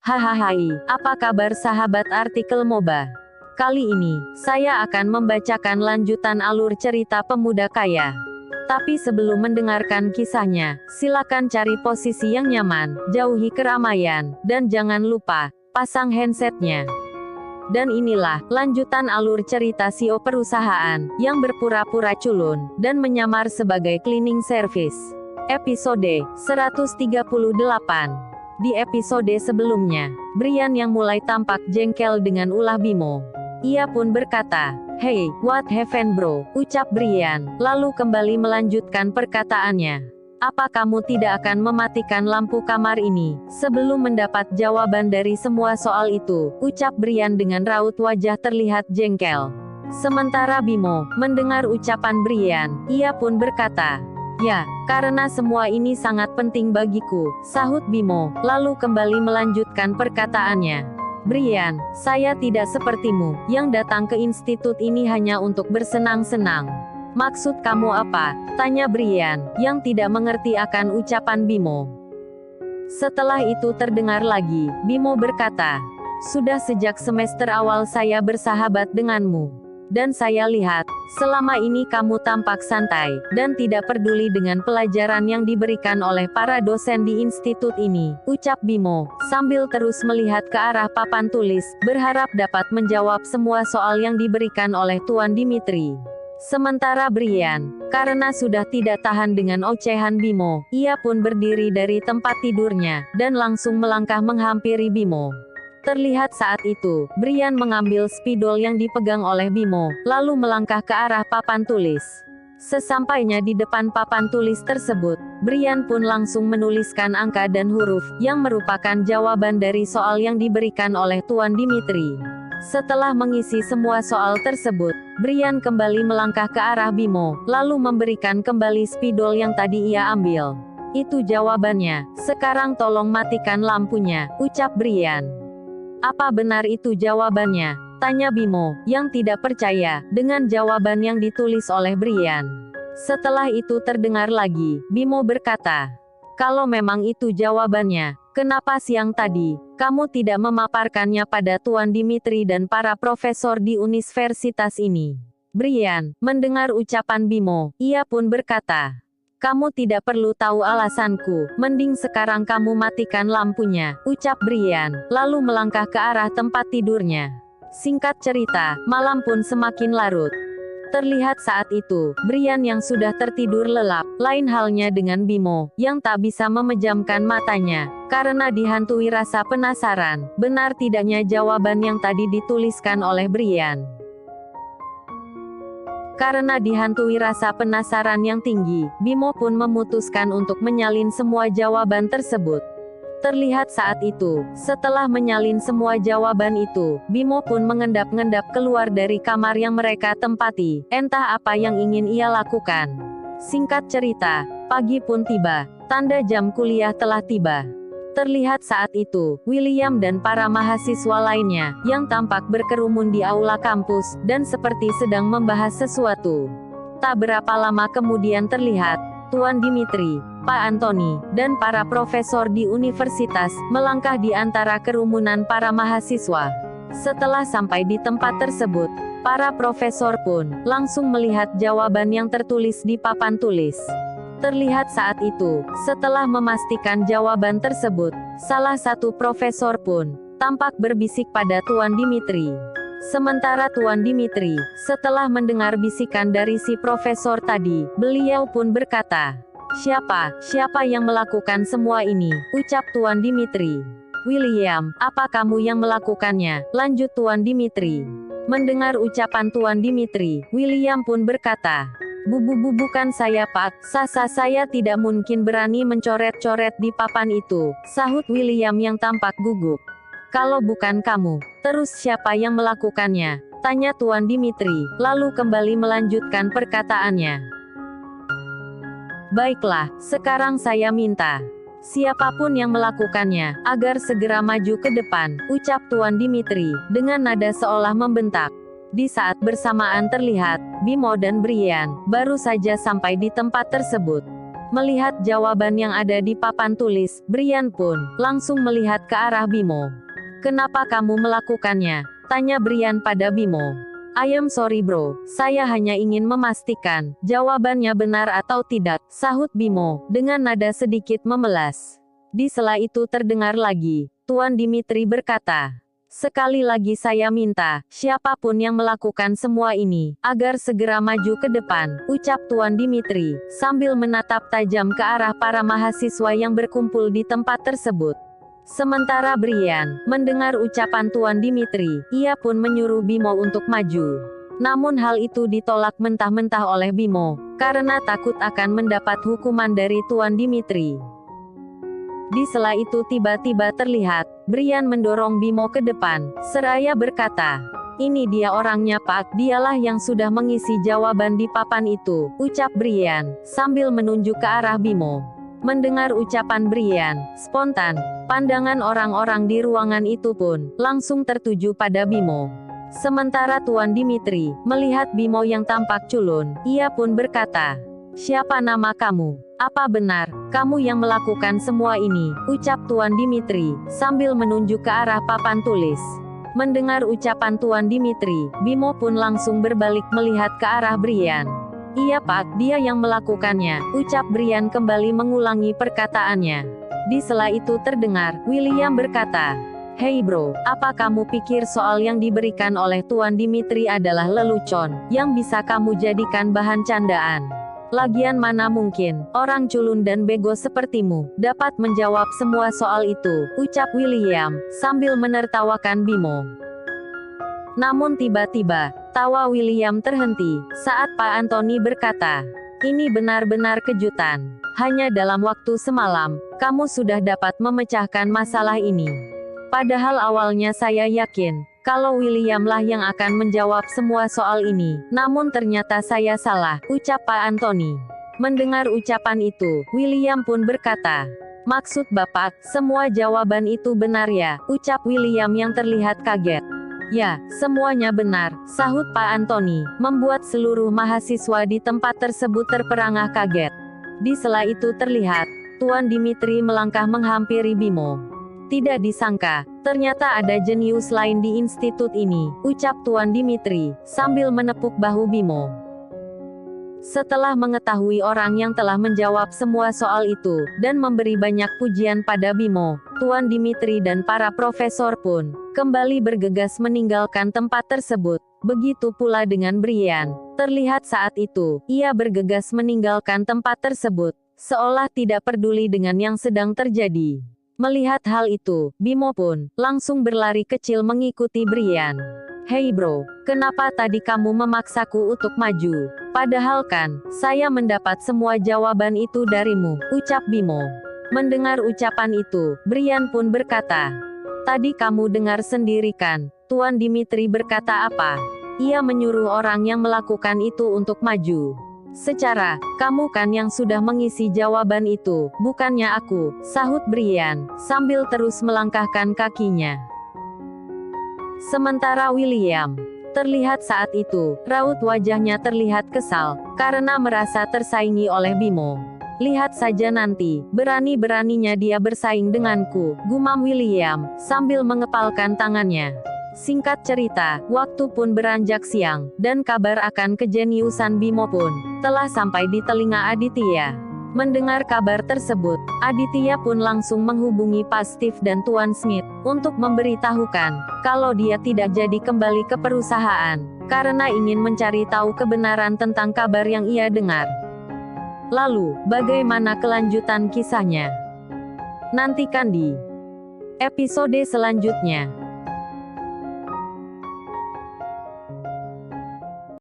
Hahaha, apa kabar sahabat artikel MOBA? Kali ini, saya akan membacakan lanjutan alur cerita pemuda kaya. Tapi sebelum mendengarkan kisahnya, silakan cari posisi yang nyaman, jauhi keramaian, dan jangan lupa, pasang handsetnya. Dan inilah, lanjutan alur cerita CEO perusahaan, yang berpura-pura culun, dan menyamar sebagai cleaning service. Episode 138. Di episode sebelumnya, Brian yang mulai tampak jengkel dengan ulah Bimo. Ia pun berkata, "Hey, what happened bro?" ucap Brian, lalu kembali melanjutkan perkataannya. "Apa kamu tidak akan mematikan lampu kamar ini, sebelum mendapat jawaban dari semua soal itu?" ucap Brian dengan raut wajah terlihat jengkel. Sementara Bimo, mendengar ucapan Brian, ia pun berkata, "Ya, karena semua ini sangat penting bagiku," sahut Bimo, lalu kembali melanjutkan perkataannya. "Brian, saya tidak sepertimu, yang datang ke institut ini hanya untuk bersenang-senang." "Maksud kamu apa?" tanya Brian, yang tidak mengerti akan ucapan Bimo. Setelah itu terdengar lagi, Bimo berkata, "Sudah sejak semester awal saya bersahabat denganmu. Dan saya lihat, selama ini kamu tampak santai, dan tidak peduli dengan pelajaran yang diberikan oleh para dosen di institut ini," ucap Bimo, sambil terus melihat ke arah papan tulis, berharap dapat menjawab semua soal yang diberikan oleh Tuan Dimitri. Sementara Brian, karena sudah tidak tahan dengan ocehan Bimo, ia pun berdiri dari tempat tidurnya, dan langsung melangkah menghampiri Bimo. Terlihat saat itu, Brian mengambil spidol yang dipegang oleh Bimo, lalu melangkah ke arah papan tulis. Sesampainya di depan papan tulis tersebut, Brian pun langsung menuliskan angka dan huruf, yang merupakan jawaban dari soal yang diberikan oleh Tuan Dimitri. Setelah mengisi semua soal tersebut, Brian kembali melangkah ke arah Bimo, lalu memberikan kembali spidol yang tadi ia ambil. "Itu jawabannya, sekarang tolong matikan lampunya," ucap Brian. "Apa benar itu jawabannya?" tanya Bimo, yang tidak percaya dengan jawaban yang ditulis oleh Brian. Setelah itu terdengar lagi, Bimo berkata, "Kalau memang itu jawabannya, kenapa siang tadi, kamu tidak memaparkannya pada Tuan Dimitri dan para profesor di universitas ini?" Brian, mendengar ucapan Bimo, ia pun berkata, "Kamu tidak perlu tahu alasanku, mending sekarang kamu matikan lampunya," ucap Brian, lalu melangkah ke arah tempat tidurnya. Singkat cerita, malam pun semakin larut. Terlihat saat itu, Brian yang sudah tertidur lelap, lain halnya dengan Bimo, yang tak bisa memejamkan matanya, karena dihantui rasa penasaran, benar tidaknya jawaban yang tadi dituliskan oleh Brian. Karena dihantui rasa penasaran yang tinggi, Bimo pun memutuskan untuk menyalin semua jawaban tersebut. Terlihat saat itu, setelah menyalin semua jawaban itu, Bimo pun mengendap-endap keluar dari kamar yang mereka tempati, entah apa yang ingin ia lakukan. Singkat cerita, pagi pun tiba, tanda jam kuliah telah tiba. Terlihat saat itu, William dan para mahasiswa lainnya, yang tampak berkerumun di aula kampus, dan seperti sedang membahas sesuatu. Tak berapa lama kemudian terlihat, Tuan Dimitri, Pak Anthony, dan para profesor di universitas, melangkah di antara kerumunan para mahasiswa. Setelah sampai di tempat tersebut, para profesor pun, langsung melihat jawaban yang tertulis di papan tulis. Terlihat saat itu, setelah memastikan jawaban tersebut, salah satu profesor pun tampak berbisik pada Tuan Dimitri. Sementara Tuan Dimitri, setelah mendengar bisikan dari si profesor tadi, beliau pun berkata, Siapa yang melakukan semua ini?" ucap Tuan Dimitri. "William, apa kamu yang melakukannya?" lanjut Tuan Dimitri. Mendengar ucapan Tuan Dimitri, William pun berkata, Bukan saya Pak, saya tidak mungkin berani mencoret-coret di papan itu," sahut William yang tampak gugup. "Kalau bukan kamu, terus siapa yang melakukannya?" tanya Tuan Dimitri, lalu kembali melanjutkan perkataannya. "Baiklah, sekarang saya minta siapapun yang melakukannya, agar segera maju ke depan," ucap Tuan Dimitri, dengan nada seolah membentak. Di saat bersamaan terlihat, Bimo dan Brian, baru saja sampai di tempat tersebut. Melihat jawaban yang ada di papan tulis, Brian pun langsung melihat ke arah Bimo. "Kenapa kamu melakukannya?" tanya Brian pada Bimo. "I am sorry bro, saya hanya ingin memastikan jawabannya benar atau tidak," sahut Bimo dengan nada sedikit memelas. Di sela itu terdengar lagi, Tuan Dimitri berkata, "Sekali lagi saya minta, siapapun yang melakukan semua ini, agar segera maju ke depan," ucap Tuan Dimitri, sambil menatap tajam ke arah para mahasiswa yang berkumpul di tempat tersebut. Sementara Brian mendengar ucapan Tuan Dimitri, ia pun menyuruh Bimo untuk maju. Namun hal itu ditolak mentah-mentah oleh Bimo, karena takut akan mendapat hukuman dari Tuan Dimitri. Di sela itu tiba-tiba terlihat, Brian mendorong Bimo ke depan, seraya berkata, "Ini dia orangnya Pak, dialah yang sudah mengisi jawaban di papan itu," ucap Brian, sambil menunjuk ke arah Bimo. Mendengar ucapan Brian, spontan, pandangan orang-orang di ruangan itu pun langsung tertuju pada Bimo. Sementara Tuan Dimitri melihat Bimo yang tampak culun, ia pun berkata, "Siapa nama kamu? Apa benar kamu yang melakukan semua ini?" ucap Tuan Dimitri, sambil menunjuk ke arah papan tulis. Mendengar ucapan Tuan Dimitri, Bimo pun langsung berbalik melihat ke arah Brian. "Iya Pak, dia yang melakukannya," ucap Brian kembali mengulangi perkataannya. Di sela itu terdengar, William berkata, "Hei bro, apa kamu pikir soal yang diberikan oleh Tuan Dimitri adalah lelucon, yang bisa kamu jadikan bahan candaan? Lagian mana mungkin, orang culun dan bego sepertimu, dapat menjawab semua soal itu," ucap William, sambil menertawakan Bimo. Namun tiba-tiba, tawa William terhenti, saat Pak Anthony berkata, "Ini benar-benar kejutan. Hanya dalam waktu semalam, kamu sudah dapat memecahkan masalah ini. Padahal awalnya saya yakin, kalau William lah yang akan menjawab semua soal ini, namun ternyata saya salah," ucap Pak Anthony. Mendengar ucapan itu, William pun berkata, "Maksud Bapak, semua jawaban itu benar ya?" ucap William yang terlihat kaget. "Ya, semuanya benar," sahut Pak Anthony, membuat seluruh mahasiswa di tempat tersebut terperangah kaget. Di sela itu terlihat, Tuan Dimitri melangkah menghampiri Bimo. "Tidak disangka, ternyata ada jenius lain di institut ini," ucap Tuan Dimitri, sambil menepuk bahu Bimo. Setelah mengetahui orang yang telah menjawab semua soal itu, dan memberi banyak pujian pada Bimo, Tuan Dimitri dan para profesor pun kembali bergegas meninggalkan tempat tersebut. Begitu pula dengan Brian. Terlihat saat itu, ia bergegas meninggalkan tempat tersebut, seolah tidak peduli dengan yang sedang terjadi. Melihat hal itu, Bimo pun langsung berlari kecil mengikuti Brian. "Hei bro, kenapa tadi kamu memaksaku untuk maju? Padahal kan, saya mendapat semua jawaban itu darimu," ucap Bimo. Mendengar ucapan itu, Brian pun berkata, "Tadi kamu dengar sendiri kan, Tuan Dimitri berkata apa? Ia menyuruh orang yang melakukan itu untuk maju. Secara, kamu kan yang sudah mengisi jawaban itu, bukannya aku," sahut Brian, sambil terus melangkahkan kakinya. Sementara William, terlihat saat itu, raut wajahnya terlihat kesal, karena merasa tersaingi oleh Bimo. "Lihat saja nanti, berani-beraninya dia bersaing denganku," gumam William, sambil mengepalkan tangannya. Singkat cerita, waktu pun beranjak siang, dan kabar akan kejeniusan Bimo pun telah sampai di telinga Aditya. Mendengar kabar tersebut, Aditya pun langsung menghubungi Pak Steve dan Tuan Smith, untuk memberitahukan, kalau dia tidak jadi kembali ke perusahaan, karena ingin mencari tahu kebenaran tentang kabar yang ia dengar. Lalu, bagaimana kelanjutan kisahnya? Nantikan di episode selanjutnya.